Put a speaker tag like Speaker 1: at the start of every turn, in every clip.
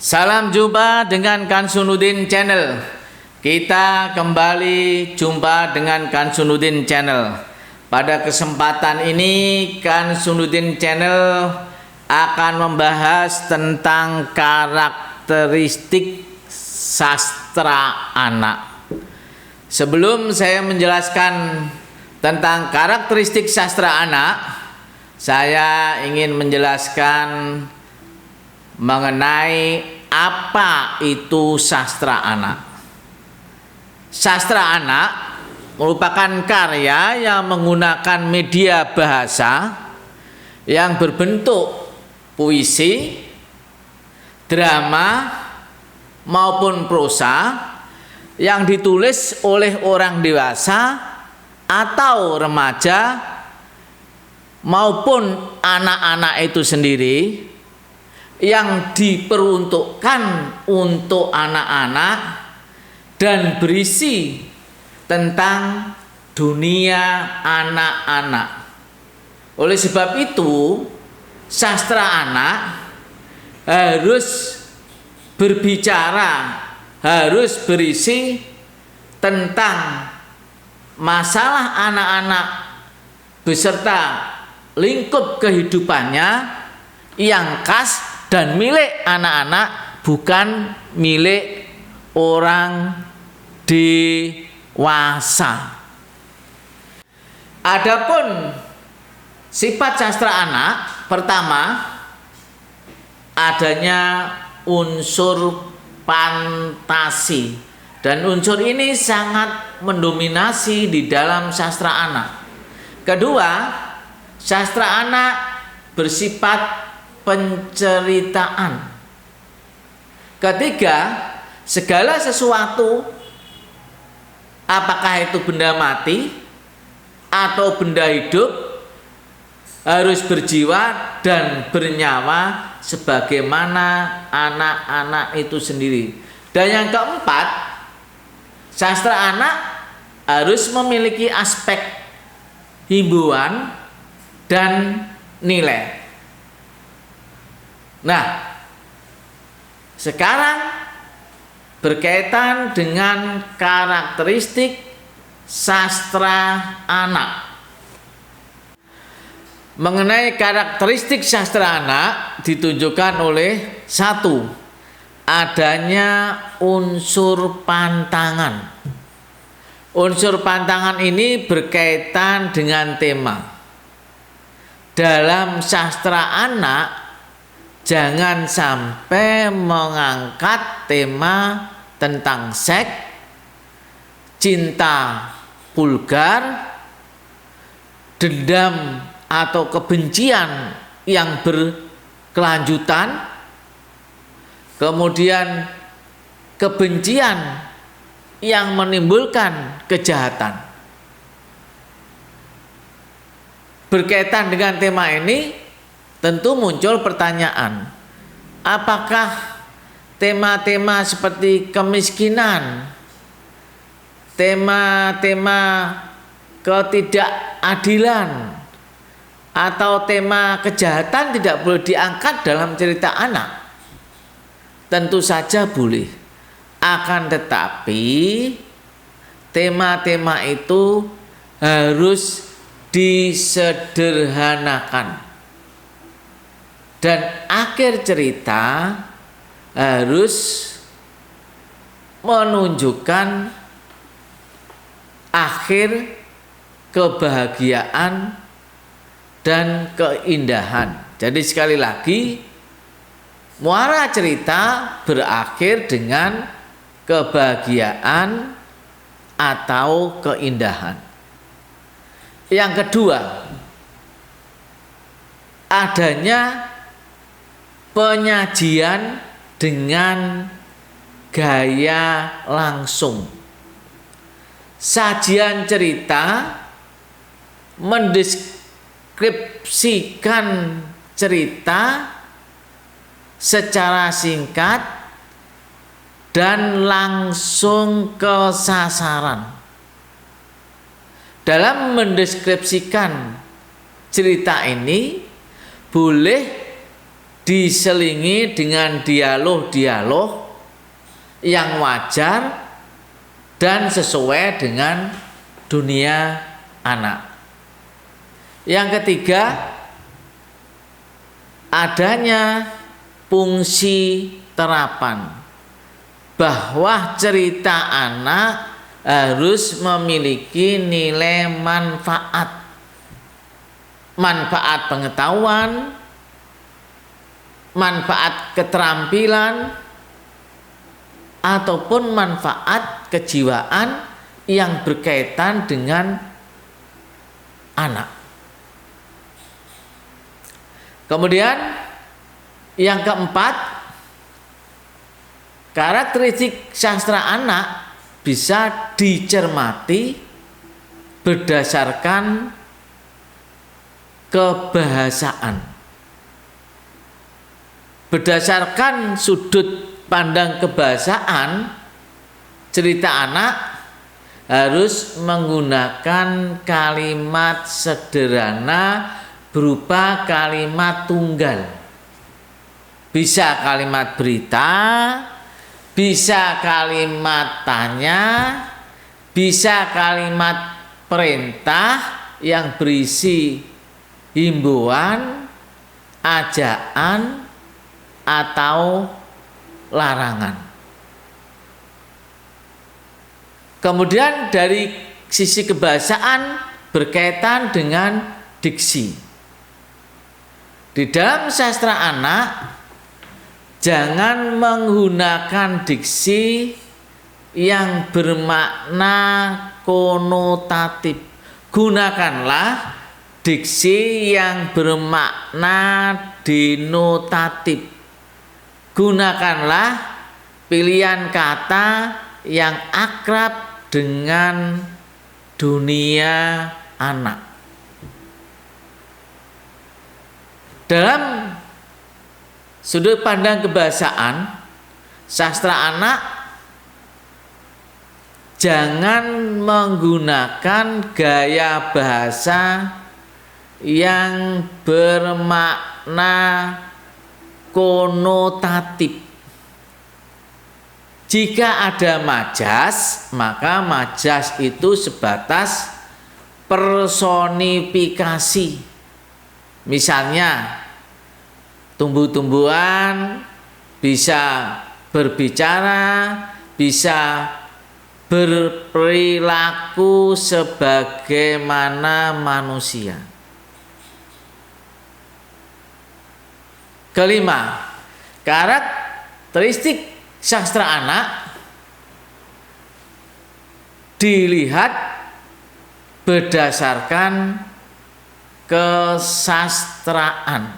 Speaker 1: Salam jumpa dengan Kansunuddin Channel. Kita kembali jumpa dengan Kansunuddin Channel. Pada kesempatan ini Kansunuddin Channel akan membahas tentang karakteristik sastra anak. Sebelum saya menjelaskan tentang karakteristik sastra anak, saya ingin menjelaskan mengenai apa itu sastra anak. Sastra anak merupakan karya yang menggunakan media bahasa yang berbentuk puisi, drama maupun prosa yang ditulis oleh orang dewasa atau remaja maupun anak-anak itu sendiri, yang diperuntukkan untuk anak-anak dan berisi tentang dunia anak-anak. Oleh sebab itu, sastra anak harus berbicara, harus berisi tentang masalah anak-anak beserta lingkup kehidupannya yang khas dan milik anak-anak, bukan milik orang dewasa. Adapun sifat sastra anak, pertama, adanya unsur fantasi, dan unsur ini sangat mendominasi di dalam sastra anak. Kedua, sastra anak bersifat penceritaan. Ketiga, segala sesuatu, apakah itu benda mati atau benda hidup, harus berjiwa dan bernyawa sebagaimana anak-anak itu sendiri. Dan yang keempat, sastra anak harus memiliki aspek himbauan dan nilai. Nah, sekarang berkaitan dengan karakteristik sastra anak. Mengenai karakteristik sastra anak ditunjukkan oleh satu, adanya unsur pantangan. Unsur pantangan ini berkaitan dengan tema. Dalam sastra anak jangan sampai mengangkat tema tentang seks, cinta vulgar, dendam atau kebencian yang berkelanjutan, kemudian kebencian yang menimbulkan kejahatan. Berkaitan dengan tema ini, tentu muncul pertanyaan, apakah tema-tema seperti kemiskinan, tema-tema ketidakadilan, atau tema kejahatan tidak boleh diangkat dalam cerita anak? Tentu saja boleh. Akan tetapi tema-tema itu harus disederhanakan. Dan akhir cerita harus menunjukkan akhir kebahagiaan dan keindahan. Jadi sekali lagi, muara cerita berakhir dengan kebahagiaan atau keindahan. Yang kedua, adanya penyajian dengan gaya langsung. Sajian cerita mendeskripsikan cerita secara singkat dan langsung ke sasaran. Dalam mendeskripsikan cerita ini boleh diselingi dengan dialog-dialog yang wajar dan sesuai dengan dunia anak. Yang ketiga, adanya fungsi terapan, bahwa cerita anak harus memiliki nilai manfaat pengetahuan, manfaat keterampilan, ataupun manfaat kejiwaan yang berkaitan dengan anak. Kemudian yang keempat, karakteristik sastra anak bisa dicermati berdasarkan kebahasaan. Berdasarkan sudut pandang kebahasaan, cerita anak harus menggunakan kalimat sederhana berupa kalimat tunggal. Bisa kalimat berita, bisa kalimat tanya, bisa kalimat perintah yang berisi himbauan, ajaan, atau larangan. Kemudian dari sisi kebahasaan berkaitan dengan diksi. Di dalam sastra anak, jangan menggunakan diksi yang bermakna konotatif. Gunakanlah diksi yang bermakna denotatif. Gunakanlah pilihan kata yang akrab dengan dunia anak. Dalam sudut pandang kebahasaan, sastra anak jangan menggunakan gaya bahasa yang bermakna konotatif. Jika ada majas, maka majas itu sebatas personifikasi. Misalnya, tumbuh-tumbuhan bisa berbicara, bisa berperilaku sebagaimana manusia. Kelima, karakteristik sastra anak dilihat berdasarkan kesastraan.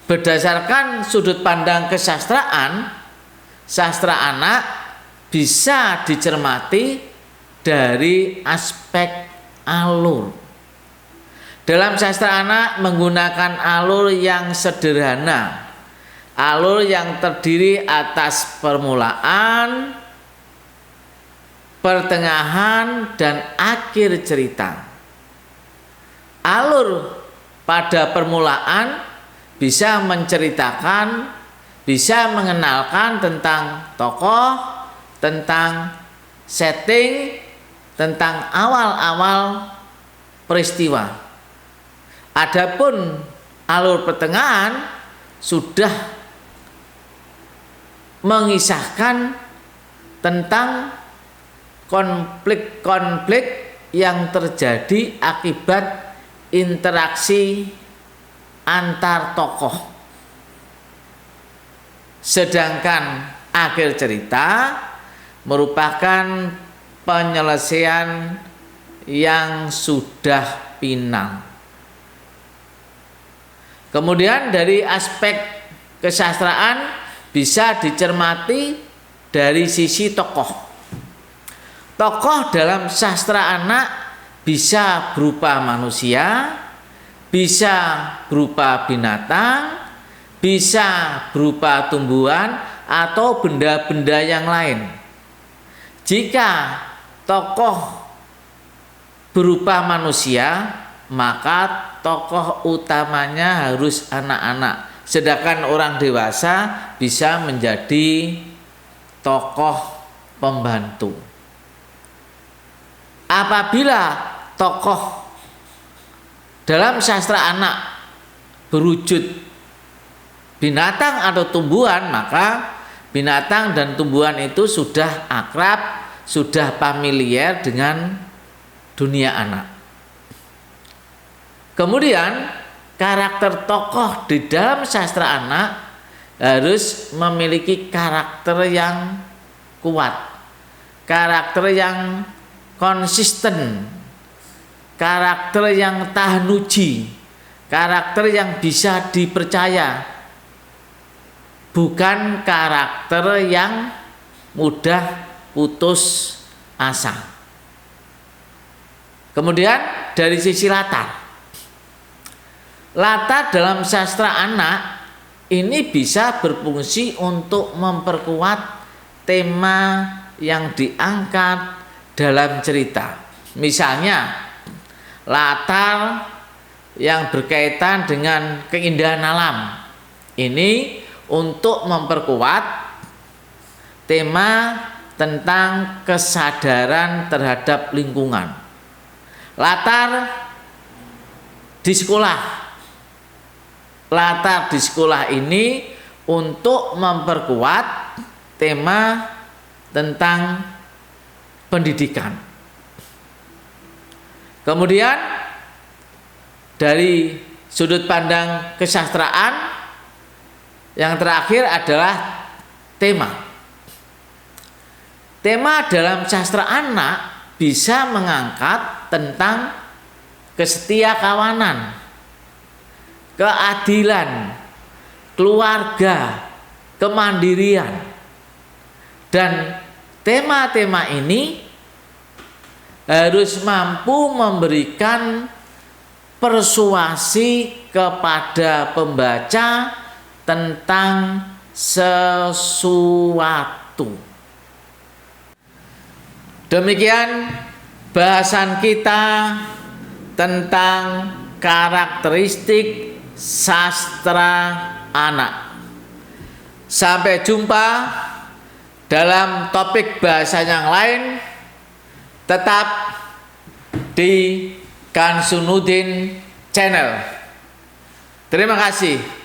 Speaker 1: Berdasarkan sudut pandang kesastraan, sastra anak bisa dicermati dari aspek alur. Dalam sastra anak menggunakan alur yang sederhana, alur yang terdiri atas permulaan, pertengahan, dan akhir cerita. Alur pada permulaan bisa menceritakan, bisa mengenalkan tentang tokoh, tentang setting, tentang awal-awal peristiwa. Adapun alur pertengahan sudah mengisahkan tentang konflik-konflik yang terjadi akibat interaksi antar tokoh. Sedangkan akhir cerita merupakan penyelesaian yang sudah final. Kemudian dari aspek kesastraan bisa dicermati dari sisi tokoh. Tokoh dalam sastra anak bisa berupa manusia, bisa berupa binatang, bisa berupa tumbuhan atau benda-benda yang lain. Jika tokoh berupa manusia, maka tokoh utamanya harus anak-anak. Sedangkan orang dewasa bisa menjadi tokoh pembantu. Apabila tokoh dalam sastra anak berwujud binatang atau tumbuhan, maka binatang dan tumbuhan itu sudah akrab, sudah familiar dengan dunia anak. Kemudian karakter tokoh di dalam sastra anak harus memiliki karakter yang kuat, karakter yang konsisten, karakter yang tahan uji, karakter yang bisa dipercaya, bukan karakter yang mudah putus asa. Kemudian dari sisi latar dalam sastra anak ini bisa berfungsi untuk memperkuat tema yang diangkat dalam cerita. Misalnya latar yang berkaitan dengan keindahan alam ini untuk memperkuat tema tentang kesadaran terhadap lingkungan. Latar di sekolah ini untuk memperkuat tema tentang pendidikan. Kemudian dari sudut pandang kesastraan yang terakhir adalah tema. Tema dalam sastra anak bisa mengangkat tentang kesetiakawanan, keadilan, keluarga, kemandirian. Dan tema-tema ini harus mampu memberikan persuasi kepada pembaca tentang sesuatu. Demikian bahasan kita tentang karakteristik sastra anak. Sampai jumpa dalam topik bahasan yang lain. Tetap di Kansunuddin Channel. Terima kasih.